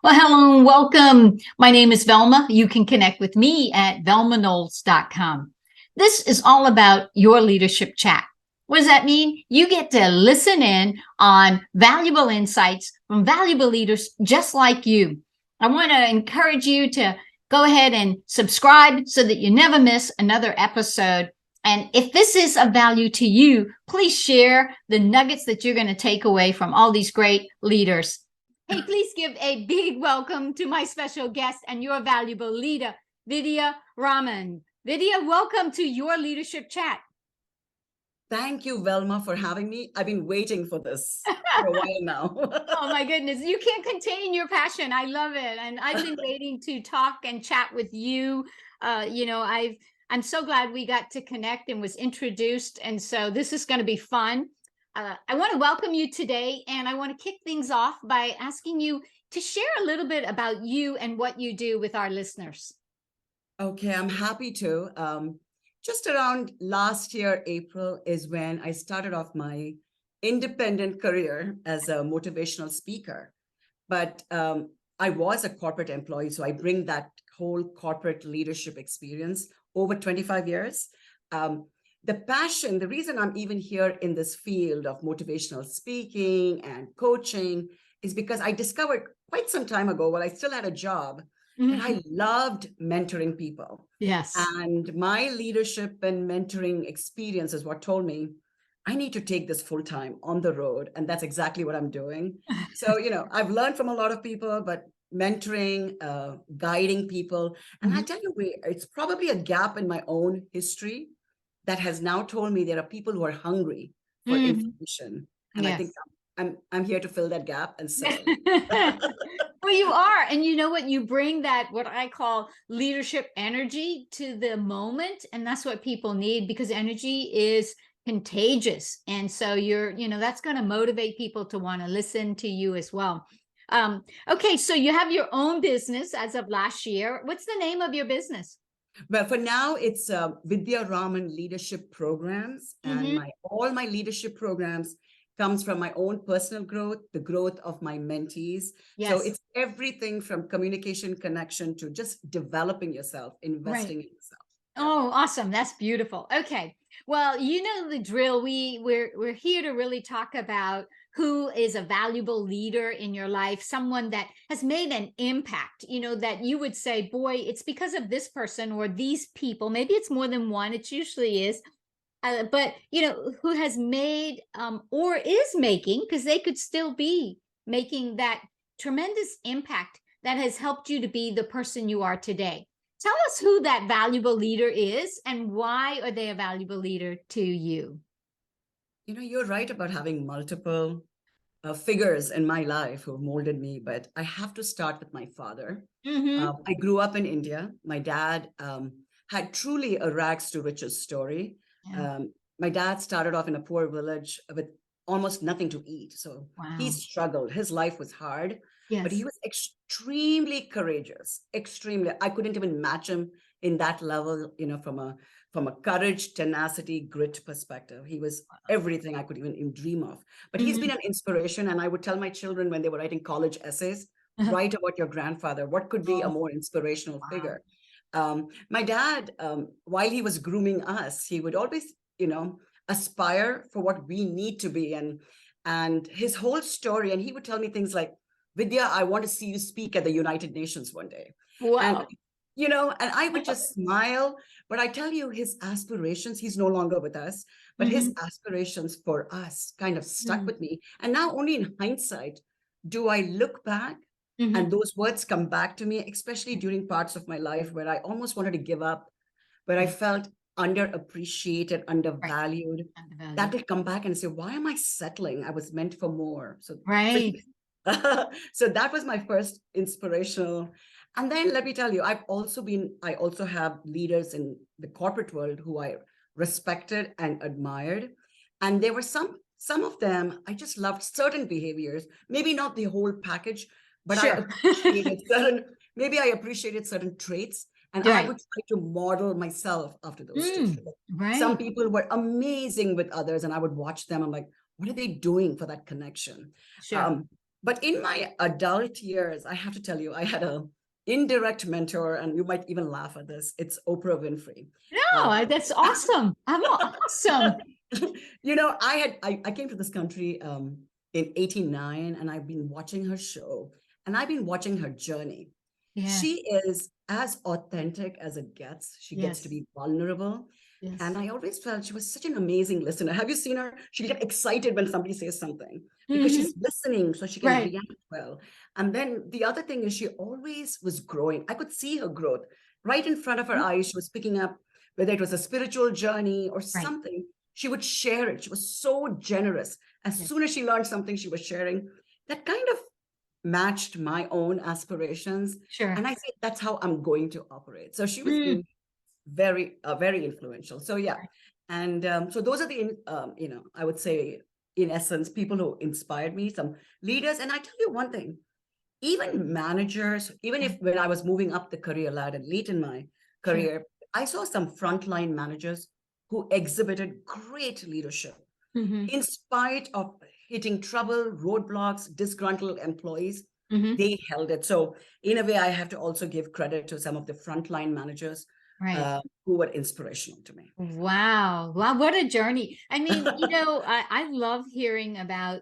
Well, hello and welcome. My name is Velma. You can connect with me at velmanolds.com. This is all about your leadership chat. What does that mean? You get to listen in on valuable insights from valuable leaders just like you. I want to encourage you to go ahead and subscribe so that you never miss another episode. And if this is of value to you, please share the nuggets that you're going to take away from all these great leaders. Hey, please give a big welcome to my special guest and your valuable leader, Vidya Raman. Vidya, welcome to your leadership chat. Thank you, Velma, for having me. I've been waiting for this for a while now. Oh my goodness, you can't contain your passion. I love it. And I've been waiting to talk and chat with you. I'm so glad we got to connect and was introduced. And so this is going to be fun. I want to welcome you today, and I want to kick things off by asking you to share a little bit about you and what you do with our listeners. Okay, I'm happy to. Just around last year, April, is when I started off my independent career as a motivational speaker. But I was a corporate employee, so I bring that whole corporate leadership experience over 25 years. The passion, the reason I'm even here in this field of motivational speaking and coaching is because I discovered quite some time ago, while I still had a job, that I loved mentoring people. Yes. And my leadership and mentoring experience is what told me I need to take this full time on the road. And that's exactly what I'm doing. So, I've learned from a lot of people, but mentoring, guiding people. And I tell you, it's probably a gap in my own history that has now told me there are people who are hungry for information. And I think I'm here to fill that gap and serve. Well, you are. And you know what? You bring that, what I call leadership energy to the moment. And that's what people need, because energy is contagious. And so that's going to motivate people to want to listen to you as well. Okay. So you have your own business as of last year. What's the name of your business? Well, for now, it's Vidya Raman leadership programs, and all my leadership programs comes from my own personal growth, the growth of my mentees. Yes. So it's everything from communication connection to just developing yourself, investing in yourself. Oh, awesome. That's beautiful. Okay. Well, you know the drill. We're here to really talk about who is a valuable leader in your life, someone that has made an impact, that you would say, boy, it's because of this person or these people. Maybe it's more than one. It usually is. But who has made or is making, because they could still be making that tremendous impact that has helped you to be the person you are today. Tell us who that valuable leader is and why are they a valuable leader to you? You're right about having multiple figures in my life who molded me, but I have to start with my father. I grew up in India. My dad had truly a rags to riches story. Yeah. My dad started off in a poor village with almost nothing to eat. So he Wow. struggled. His life was hard, but he Yes. was extremely courageous, extremely. I couldn't even match him in that level, from a courage, tenacity, grit perspective. He was everything I could even dream of. But he's been an inspiration. And I would tell my children when they were writing college essays, write about your grandfather. What could be a more inspirational figure? My dad, while he was grooming us, he would always, aspire for what we need to be. And his whole story, and he would tell me things like, Vidya, I want to see you speak at the United Nations one day. Wow. And I would just smile. But I tell you, his aspirations, he's no longer with us, but his aspirations for us kind of stuck with me. And now only in hindsight do I look back and those words come back to me, especially during parts of my life where I almost wanted to give up, where I felt underappreciated, undervalued. That will come back and say, why am I settling? I was meant for more. So so that was my first inspirational. And then let me tell you, I also have leaders in the corporate world who I respected and admired. And there were some of them, I just loved certain behaviors, maybe not the whole package, but maybe I appreciated certain traits. And I would try to model myself after those traits. Some people were amazing with others, and I would watch them. I'm like, what are they doing for that connection? Sure. But in my adult years, I have to tell you, I had a indirect mentor, and you might even laugh at this. It's Oprah Winfrey. Uh, No, that's awesome. I'm awesome. I came to this country in 89, and I've been watching her show, and I've been watching her journey. Yeah. She is as authentic as it gets. She gets to Yes. be vulnerable. And Yes. I always felt she was such an amazing listener. Have you seen her? She'll get excited when somebody says something because Hmm. she's listening so she can Right. react well. And then the other thing is she always was growing. I could see her growth right in front of her Mhm. eyes. She was picking up whether it was a spiritual journey or Right. something. She would share it. She was so generous. As Yes. soon as she learned something, she was sharing. That kind of matched my own aspirations. Sure. And I said, that's how I'm going to operate. So she was Mm. being very influential. So yeah. And so those are the, I would say, in essence, people who inspired me, some leaders. And I tell you one thing, even managers, even if when I was moving up the career ladder late in my Sure. career, I saw some frontline managers who exhibited great leadership Hmm. in spite of hitting trouble, roadblocks, disgruntled employees. Hmm. They held it. So, in a way, I have to also give credit to some of the frontline managers Right. who were inspirational to me. Wow. Wow. What a journey. I mean, I love hearing about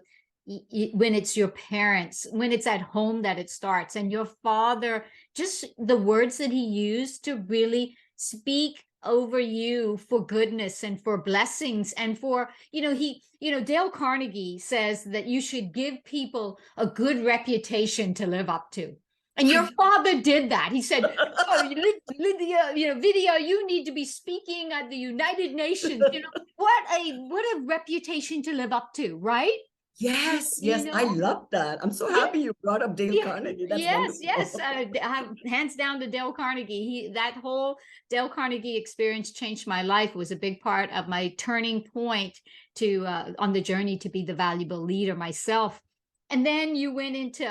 when it's your parents, when it's at home that it starts, and your father, just the words that he used to really speak over you for goodness and for blessings and for, Dale Carnegie says that you should give people a good reputation to live up to. And your I father did that. He said, "Oh, Lydia, Vidya, you need to be speaking at the United Nations. What a reputation to live up to, right? yes, You yes, I know, love that. I'm so yeah, happy you brought up Dale yeah, Carnegie. That's yes, yes. wonderful. Hands down to Dale Carnegie. That whole Dale Carnegie experience changed my life. It was a big part of my turning point to on the journey to be the valuable leader myself. And then you went into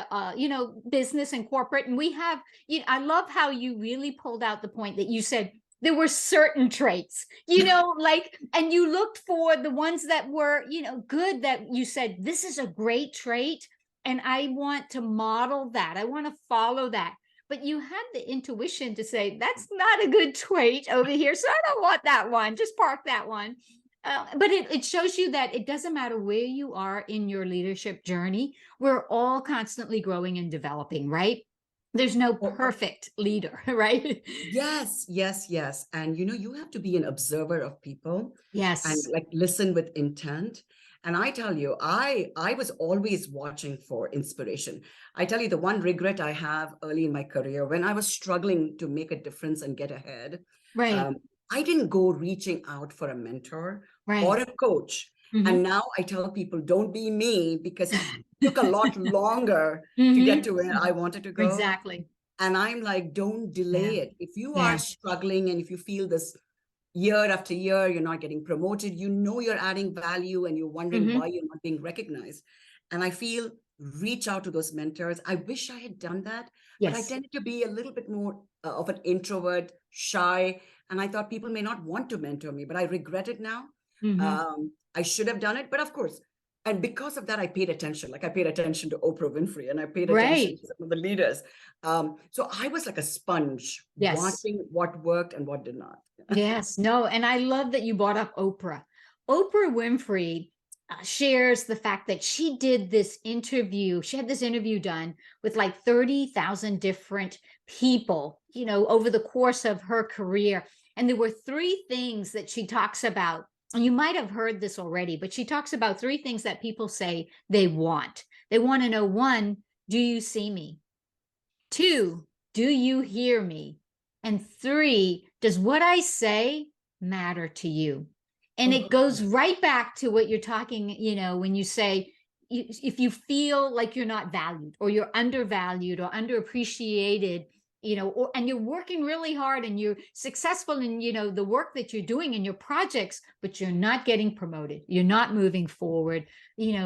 business and corporate, and we have. I love how you really pulled out the point that you said there were certain traits, and you looked for the ones that were, good, that you said, this is a great trait and I want to model that. I want to follow that. But you had the intuition to say, that's not a good trait over here. So I don't want that one. Just park that one. But it shows you that it doesn't matter where you are in your leadership journey. We're all constantly growing and developing, right? There's no perfect leader, right? Yes, yes, yes. And you have to be an observer of people and Yes. like listen with intent. And I tell you, I was always watching for inspiration. I tell you, the one regret I have early in my career when I was struggling to make a difference and get ahead, Right. um, I didn't go reaching out for a mentor or Right. a coach. Hmm. And now I tell people, don't be me because it took a lot longer to get Hmm. to where I wanted to go. Exactly. And I'm like, don't Yeah. delay it. If you are Yeah. struggling and if you feel this year after year, you're not getting promoted, you're adding value and you're wondering Hmm. why you're not being recognized. And I feel reach out to those mentors. I wish I had done that, but I Yes. tended to be a little bit more of an introvert, shy. And I thought people may not want to mentor me, but I regret it now. Hmm. I should have done it. But of course, and because of that, I paid attention. Like I paid attention to Oprah Winfrey and I paid attention Right. to some of the leaders. So I was like a sponge Yes. watching what worked and what did not. Yes. No. And I love that you brought up Oprah. Oprah Winfrey shares the fact that she did this interview. She had this interview done with like 30,000 different people, over the course of her career. And there were three things that she talks about. And you might have heard this already, but she talks about three things that people say they want. They want to know, one, do you see me? Two, do you hear me? And three, does what I say matter to you? And it Oh, goes right back to what you're talking, when you say, if you feel like you're not valued or you're undervalued or underappreciated, and you're working really hard and you're successful in, the work that you're doing in your projects, but you're not getting promoted, you're not moving forward,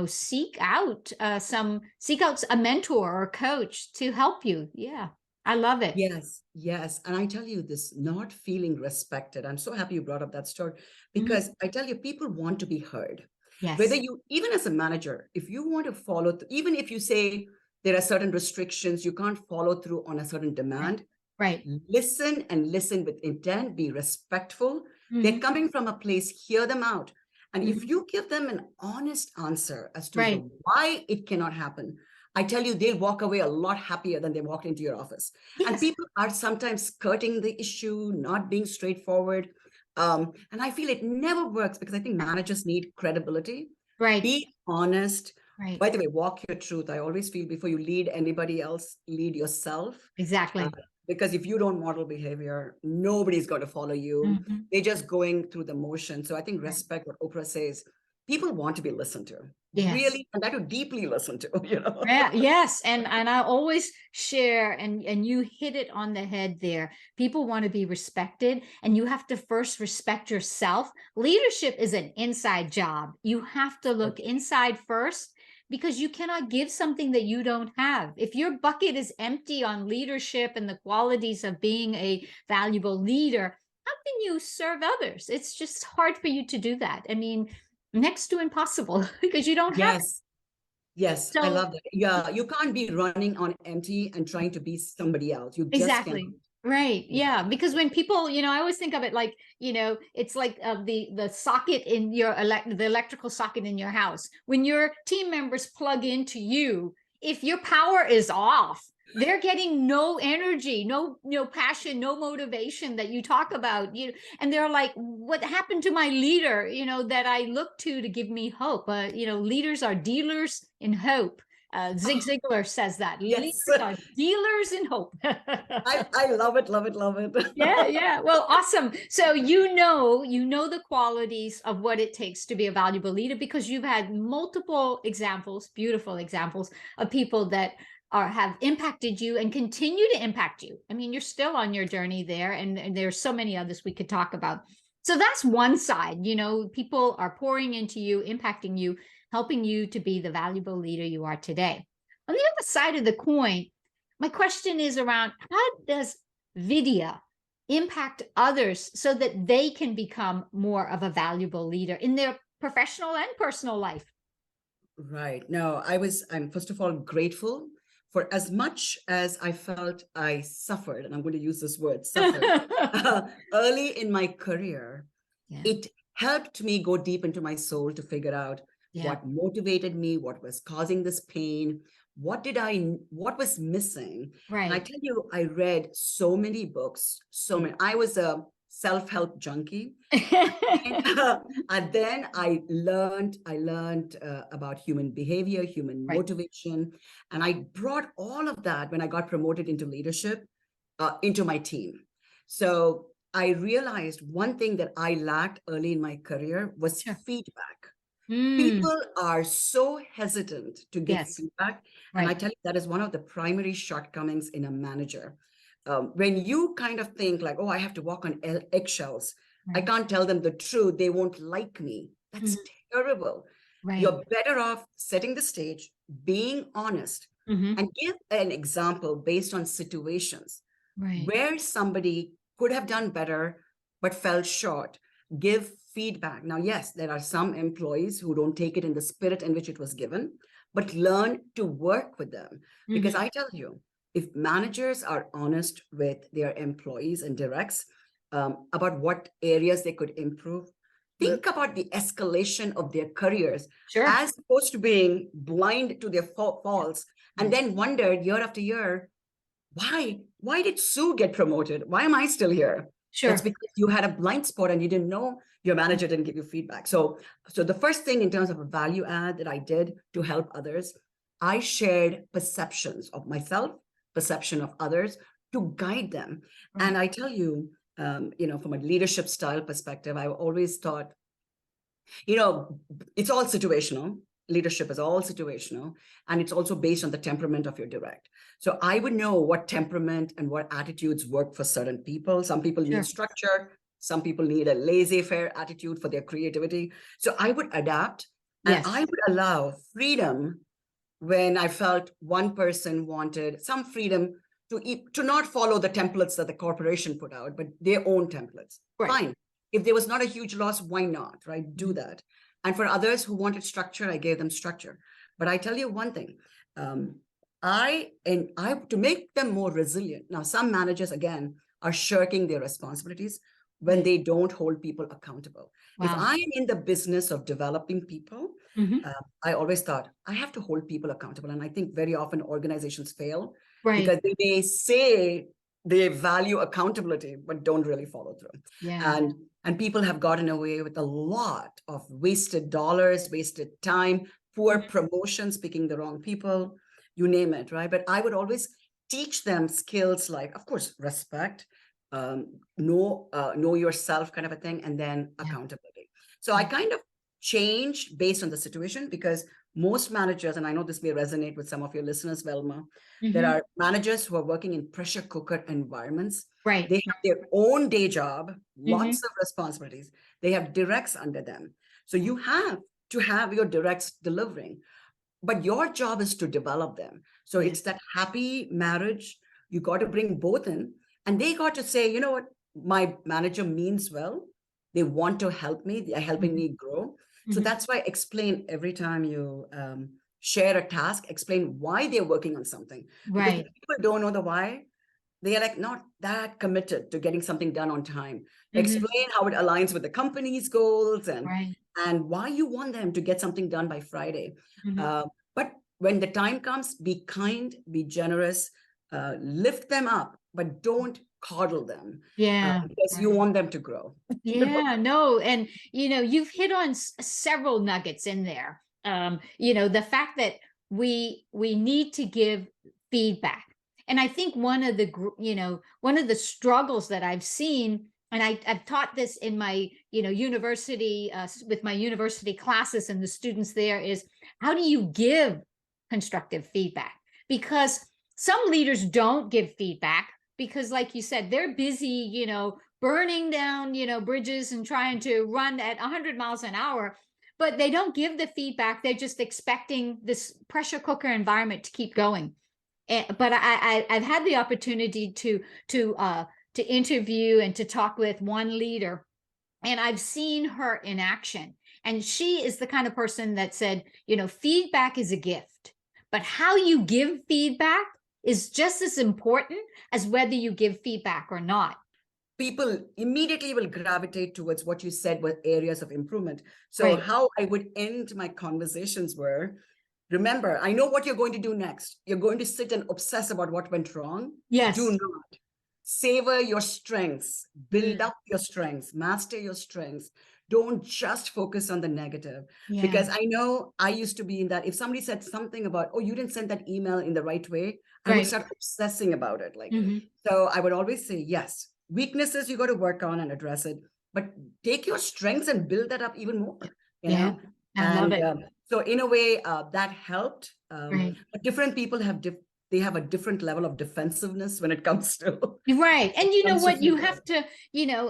seek out a mentor or a coach to help you. Yeah, I love it. yes, yes. And I tell you this, not feeling respected. I'm so happy you brought up that story Mhm. because I tell you, people want to be heard. Whether Yes. you, even as a manager, if you want to follow, even if you say, there are certain restrictions. You can't follow through on a certain demand. Right. Listen and listen with intent, be respectful. Mm-hmm. They're coming from a place, hear them out. And Mm-hmm. if you give them an honest answer as to Right. why it cannot happen, I tell you, they'll walk away a lot happier than they walked into your office. Yes. And people are sometimes skirting the issue, not being straightforward. And I feel it never works because I think managers need credibility. Right. Be honest. Right. By the way, walk your truth. I always feel before you lead anybody else, lead yourself. Exactly. Because if you don't model behavior, nobody's going to follow you. Mm-hmm. They're just going through the motion. So I think respect what Oprah says. People want to be listened to. Yes. Really, and that to deeply listen to, you know. Yeah, yes. And I always share, and you hit it on the head there. People want to be respected, and you have to first respect yourself. Leadership is an inside job. You have to look inside first, because you cannot give something that you don't have. If your bucket is empty on leadership and the qualities of being a valuable leader, how can you serve others? It's just hard for you to do that. I mean, next to impossible, because you don't have. Yes, So, I love that. Yeah, you can't be running on empty and trying to be somebody else. You just exactly. can't. Right. Yeah. Because when people, I always think of it like, it's like the socket in your the electrical socket in your house. When your team members plug into you, if your power is off, they're getting no energy, no passion, no motivation that you talk about. And they're like, what happened to my leader, that I look to give me hope? Leaders are dealers in hope. Zig Ziglar says that. Yes. Leaders are dealers in hope. I love it, love it, love it. Yeah. Well, awesome. So you know the qualities of what it takes to be a valuable leader, because you've had multiple examples, beautiful examples of people that have impacted you and continue to impact you. I mean, you're still on your journey there, and there's so many others we could talk about. So that's one side. People are pouring into you, impacting you, helping you to be the valuable leader you are today. On the other side of the coin, my question is around, how does Vidya impact others so that they can become more of a valuable leader in their professional and personal life? Right. No, I'm first of all grateful for as much as I felt I suffered, and I'm going to use this word, suffered, early in my career. Yeah. It helped me go deep into my soul to figure out what motivated me, what was causing this pain, what was missing. Right. And I tell you, I read so many books, I was a self-help junkie. And then I learned about human behavior, human motivation. And I brought all of that when I got promoted into leadership, into my team. So I realized one thing that I lacked early in my career was feedback. People are so hesitant to give feedback. And I tell you, that is one of the primary shortcomings in a manager. When you kind of think like, oh, I have to walk on eggshells. I can't tell them the truth. They won't like me. That's terrible. You're better off setting the stage, being honest, and give an example based on situations where somebody could have done better, but fell short. Give feedback. Now, yes, there are some employees who don't take it in the spirit in which it was given, but learn to work with them. Because I tell you, if managers are honest with their employees and directs about what areas they could improve, think about the escalation of their careers as opposed to being blind to their faults and then wonder year after year, why did Sue get promoted? Why am I still here? That's because you had a blind spot and you didn't know, your manager didn't give you feedback. So the first thing in terms of a value add that I did to help others, I shared perceptions of myself, perception of others to guide them. And I tell you, from a leadership style perspective, I always thought, it's all situational. Leadership is all situational, and it's also based on the temperament of your direct. So I would know what temperament and what attitudes work for certain people. Some people need structure. Some people need a laissez-faire attitude for their creativity. So I would adapt, and I would allow freedom when I felt one person wanted some freedom to not follow the templates that the corporation put out, but their own templates. Fine. If there was not a huge loss, why not, right? Do that. And for others who wanted structure, I gave them structure. But I tell you one thing, to make them more resilient. Now, some managers, again, are shirking their responsibilities when they don't hold people accountable. If Wow. I am in the business of developing people, Mhm. I always thought I have to hold people accountable. And I think very often organizations fail Right. because they may say they value accountability, but don't really follow through. Yeah. And people have gotten away with a lot of wasted dollars, wasted time, poor promotions, picking the wrong people, you name it, right? But I would always teach them skills like, of course, respect, know yourself kind of a thing, and then Yeah. accountability. So I kind of changed based on the situation because most managers, and I know this may resonate with some of your listeners, Velma, there are managers who are working in pressure cooker environments. Right. They have their own day job, Mhm. lots of responsibilities. They have directs under them. So you have to have your directs delivering, but your job is to develop them. So Yeah. it's that happy marriage. You got to bring both in, and they got to say, you know what, my manager means well. They want to help me. They're helping Mhm. me grow. So Mhm. that's why I explain every time you share a task, explain why they're working on something. Because Right. when people don't know the why, they are like not that committed to getting something done on time. Mhm. Explain how it aligns with the company's goals Right. and why you want them to get something done by Friday. Mhm. But when the time comes, be kind, be generous, lift them up, but don't coddle them Yeah. because you Right. want them to grow. Yeah, no, and you've hit on several nuggets in there. The fact that we need to give feedback. And I think one of the struggles that I've seen, and I've taught this in my, university, with my university classes and the students there, is how do you give constructive feedback? Because some leaders don't give feedback because, like you said, they're busy, burning down, bridges and trying to run at 100 miles an hour, but they don't give the feedback. They're just expecting this pressure cooker environment to keep going. But I've had the opportunity to interview and to talk with one leader, and I've seen her in action. And she is the kind of person that said, feedback is a gift, but how you give feedback is just as important as whether you give feedback or not. People immediately will gravitate towards what you said were areas of improvement. So Right. how I would end my conversations were, remember, I know what you're going to do next. You're going to sit and obsess about what went wrong. Do Yes. not. Savor your strengths, build Mm. up your strengths, master your strengths. Don't just focus on the negative. Yeah. Because I know I used to be in that. If somebody said something about, oh, you didn't send that email in the right way, I would Right. start obsessing about it. Like, Mhm. so I would always say, yes, weaknesses you got to work on and address it, but take your strengths and build that up even more, you Yeah. know? I love And it. so in a way, that helped. Right. But different people have they have a different level of defensiveness when it comes to Right. And you know comes to what? You feedback. have to,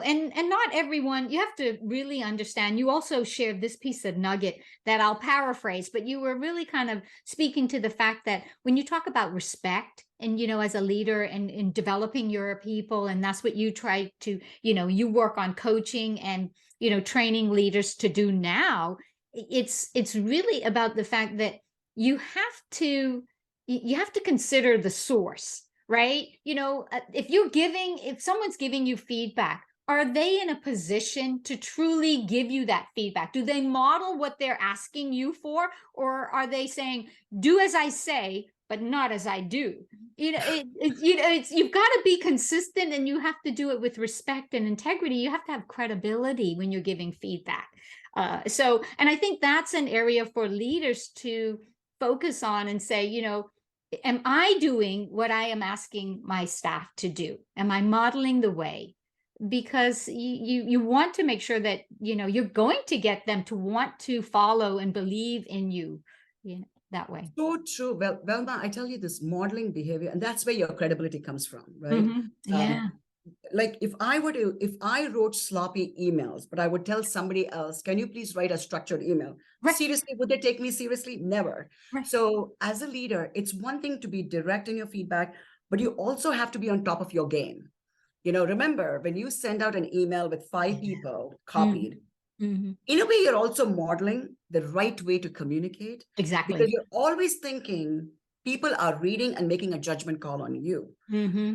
and not everyone, you have to really understand. You also shared this piece of nugget that I'll paraphrase, but you were really kind of speaking to the fact that when you talk about respect and, as a leader and in developing your people, and that's what you try to, you work on coaching and, training leaders to do now. It's really about the fact that you have to, you have to consider the source, right? If someone's giving you feedback, are they in a position to truly give you that feedback? Do they model what they're asking you for? Or are they saying, do as I say, but not as I do? You've got to be consistent, and you have to do it with respect and integrity. You have to have credibility when you're giving feedback. And I think that's an area for leaders to focus on and say, am I doing what I am asking my staff to do? Am I modeling the way? Because you want to make sure that you're going to get them to want to follow and believe in you, that way. So true. Well, Velma, I tell you this modeling behavior, and that's where your credibility comes from, right? Yeah. Like if I wrote sloppy emails, but I would tell somebody else, can you please write a structured email? Right. Seriously, would they take me seriously? Never. Right. So as a leader, it's one thing to be direct in your feedback, but you also have to be on top of your game. Remember when you send out an email with 5 people copied, in a way, you're also modeling the right way to communicate because Exactly. you're always thinking, people are reading and making a judgment call on you.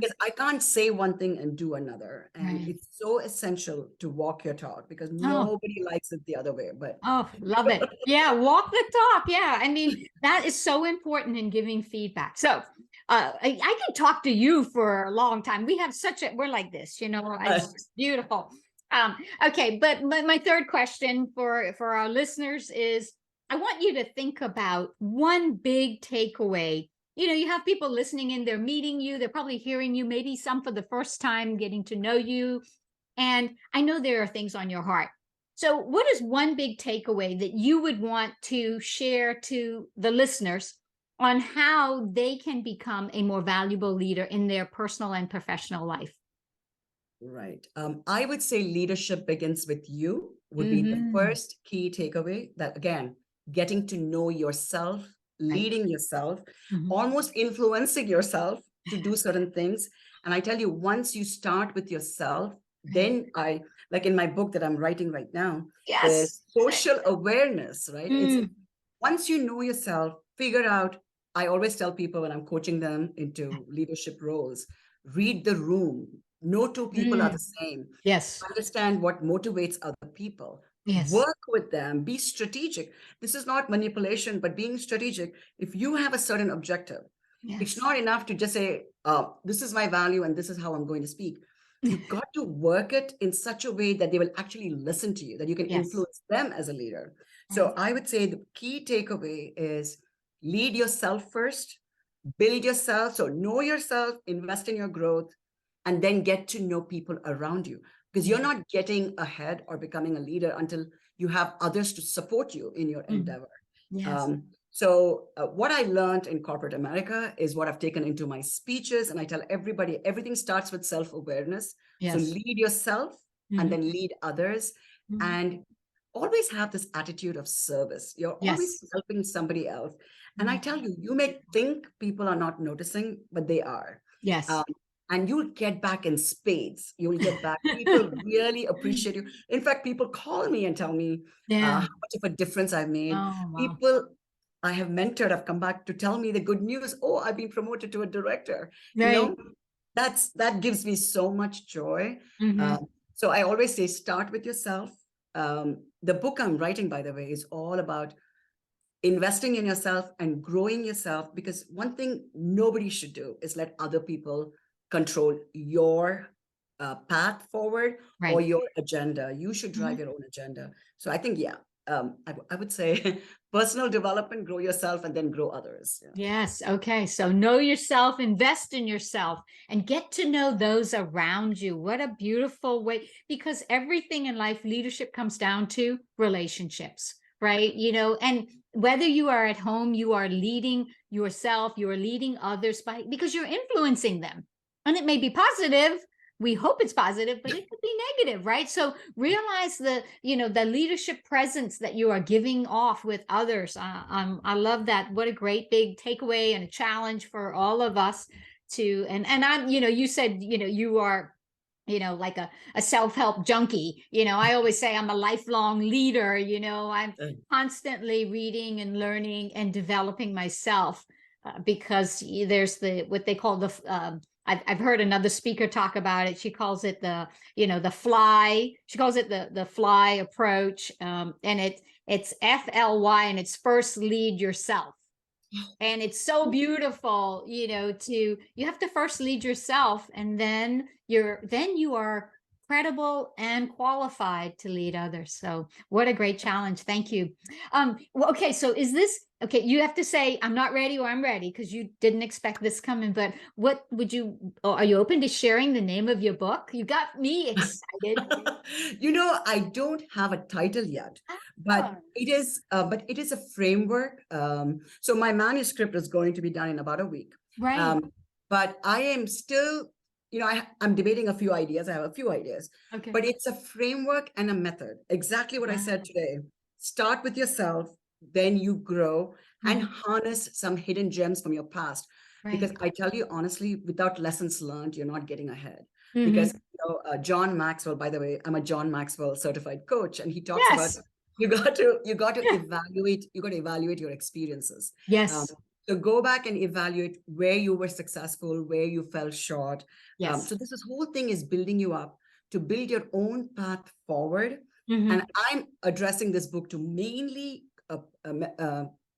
Because I can't say one thing and do another. And Right. it's so essential to walk your talk because Oh, nobody likes it the other way. But oh, love it. Yeah, walk the talk. Yeah, I mean, that is so important in giving feedback. So, I can talk to you for a long time. We have we're like this, it's just beautiful. Um, okay, but my third question for our listeners is, I want you to think about one big takeaway. You have people listening in, they're meeting you, they're probably hearing you, maybe some for the first time, getting to know you. And I know there are things on your heart. So, what is one big takeaway that you would want to share to the listeners on how they can become a more valuable leader in their personal and professional life? right. I would say leadership begins with you would be the Mm-hmm. first key takeaway. That again, getting to know yourself, Right. leading yourself, Mm-hmm. almost influencing yourself to do certain things. And I tell you, once you start with yourself, Right. then like in my book that I'm writing right now, Yes. is social awareness, right? It's Mm. once you know yourself, figure out. I always tell people when I'm coaching them into leadership roles, read the room. No two people are Mm. the same. Yes. Understand what motivates other people. Yes. Work with them. Be strategic. This is not manipulation, but being strategic. If you have a certain objective, it's Yes. not enough to just say, this is my value and this is how I'm going to speak. You've got to work it in such a way that they will actually listen to you, that you can Yes. influence them as a leader. So Right. I would say the key takeaway is lead yourself first, build yourself. So know yourself, invest in your growth, and then get to know people around you. Because you're Yeah. not getting ahead or becoming a leader until you have others to support you in your Mhm. endeavor. Yes. What I learned in corporate America is what I've taken into my speeches. And I tell everybody everything starts with self awareness. So Yes. lead yourself and Mhm. then lead others. Mhm. And always have this attitude of service. You're always Yes. helping somebody else. And I Mhm. tell you, you may think people are not noticing, but they are. Um, Yes. and you'll get back in spades. You'll get back. People really appreciate you. In fact, people call me and tell me Yeah. how much of a difference I've made. Oh, wow. People I have mentored have come back to tell me the good news. Oh, I've been promoted to a director. You Right. know, that gives me so much joy. Mm-hmm. So I always say, start with yourself. The book I'm writing, by the way, is all about investing in yourself and growing yourself, because one thing nobody should do is let other people control your path forward or Right. your agenda. You should drive Mhm. your own agenda. So I think, yeah, I would say personal development, grow yourself, and then grow others. Yeah. Yes. Okay. So know yourself, invest in yourself, and get to know those around you. What a beautiful way, because everything in life, leadership comes down to relationships, right? And whether you are at home, you are leading yourself, you are leading others because you're influencing them. And it may be positive. We hope it's positive, but it could be negative, right? So realize the leadership presence that you are giving off with others. I love that. What a great big takeaway and a challenge for all of us to. And I'm, you said, you are, like a self-help junkie. I always say I'm a lifelong leader. I'm constantly reading and learning and developing myself, because there's what they call I've heard another speaker talk about it. She calls it the fly. She calls it the fly approach. And it's FLY, and it's first lead yourself. And it's so beautiful, you have to first lead yourself, and then you are credible and qualified to lead others. So what a great challenge. Thank you. Well, okay, so is this okay? You have to say I'm not ready or I'm ready, because you didn't expect this coming. But what would you, are you open to sharing the name of your book? You got me excited. I don't have a title yet, but Ah, it is a framework. So my manuscript is going to be done in about a week. right. Um, but I am still, I'm debating a few ideas. I have a few ideas, Okay. but it's a framework and a method. Exactly what I said Wow. today. Start with yourself, then you grow and Mhm. harness some hidden gems from your past. Because Right. I tell you honestly, without lessons learned, you're not getting ahead. Because Mhm. John Maxwell, by the way, I'm a John Maxwell certified coach, and he talks about Yes. you got to evaluate your experiences. Um, Yes. So go back and evaluate where you were successful, where you fell short. Yes. So this whole thing is building you up to build your own path forward. Mhm. And I'm addressing this book to mainly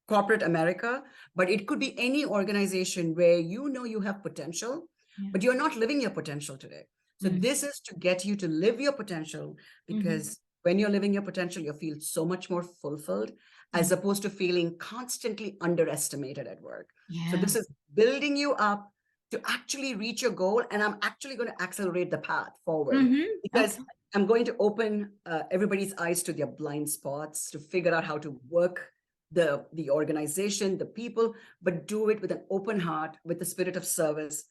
corporate America, but it could be any organization where you know you have potential, Yeah. but you're not living your potential today. So Mm. this is to get you to live your potential, because when you're living your potential, you feel so much more fulfilled as opposed to feeling constantly underestimated at work. So Yeah. this is building you up to actually reach your goal. And I'm actually going to accelerate the path forward because Okay. I'm going to open everybody's eyes to their blind spots, to figure out how to work the organization, the people, but do it with an open heart, with the spirit of service.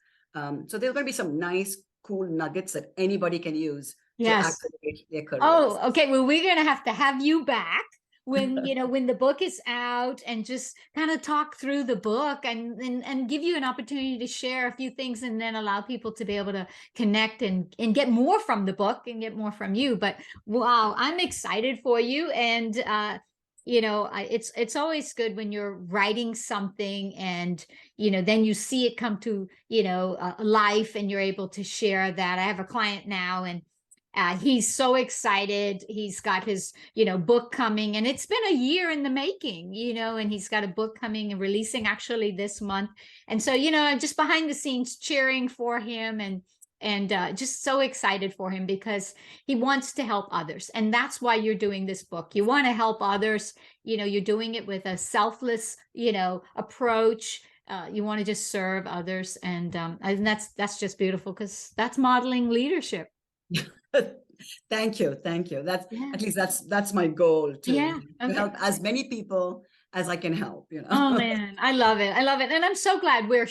So there are going to be some nice, cool nuggets that anybody can use to Yes. accelerate their careers. Oh, okay. Well, we're going to have you back when, when the book is out, and just kind of talk through the book and give you an opportunity to share a few things, and then allow people to be able to connect and get more from the book and get more from you. But wow, I'm excited for you. And, it's always good when you're writing something and, then you see it come to, life, and you're able to share that. I have a client now, and he's so excited. He's got his, book coming, and it's been a year in the making, and he's got a book coming and releasing actually this month. And so, I'm just behind the scenes cheering for him, and just so excited for him, because he wants to help others. And that's why you're doing this book. You want to help others. You're doing it with a selfless, approach. You want to just serve others. And that's just beautiful, because that's modeling leadership. Thank you. That's at least that's my goal, to help as many people as I can help. Oh man, I love it. And I'm so glad we're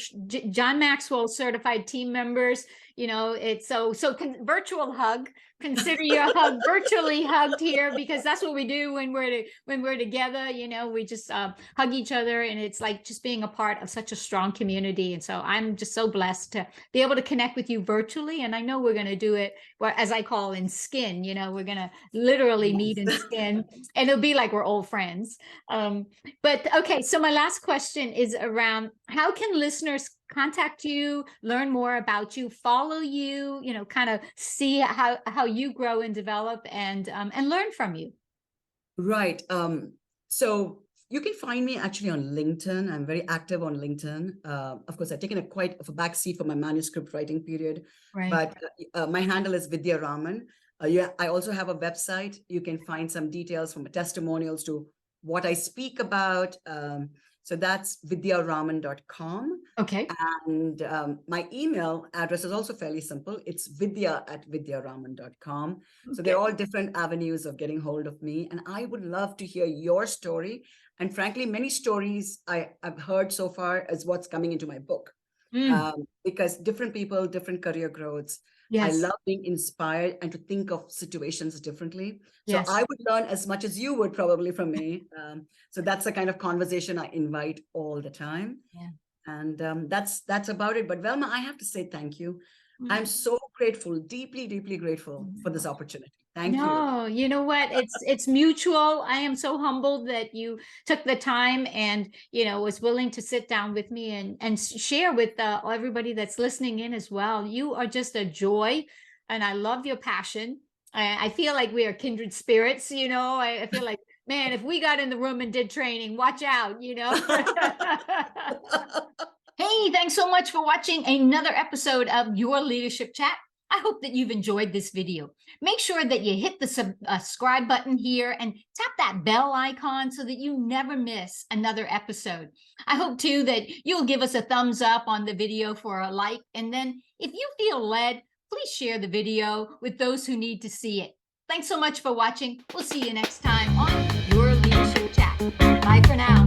John Maxwell certified team members. It's so virtual hug. Consider your hug virtually hugged here, because that's what we do when we're together. We just hug each other, and it's like just being a part of such a strong community. And so I'm just so blessed to be able to connect with you virtually. And I know we're going to do it, well, as I call, in skin. We're going to literally meet in skin, and it'll be like we're old friends. But okay, so my last question is around, how can listeners contact you, learn more about you, follow you, kind of see how you grow and develop, and learn from you? Right. So you can find me actually on LinkedIn. I'm very active on LinkedIn. Of course, I've taken quite a backseat for my manuscript writing period, Right. but my handle is Vidya Raman. I also have a website. You can find some details from testimonials to what I speak about. So that's vidyaraman.com. Okay. And my email address is also fairly simple. It's vidya@vidyaraman.com. So they're all different avenues of getting hold of me. And I would love to hear your story. And frankly, many stories I've heard so far is what's coming into my book. Because different people, different career growths. Yes. I love being inspired and to think of situations differently. So Yes. I would learn as much as you would probably from me. So that's the kind of conversation I invite all the time. Yeah. And that's about it. But Velma, I have to say thank you. I'm so grateful, deeply, deeply grateful for this opportunity. Thank you. No, you know what? It's mutual. I am so humbled that you took the time and, was willing to sit down with me and share with everybody that's listening in as well. You are just a joy, and I love your passion. I feel like we are kindred spirits, I feel like, man, if we got in the room and did training, watch out, Hey, thanks so much for watching another episode of Your Leadership Chat. I hope that you've enjoyed this video. Make sure that you hit the subscribe button here and tap that bell icon so that you never miss another episode. I hope too that you'll give us a thumbs up on the video for a like. And then if you feel led, please share the video with those who need to see it. Thanks so much for watching. We'll see you next time on Your Leadership Chat. Bye for now.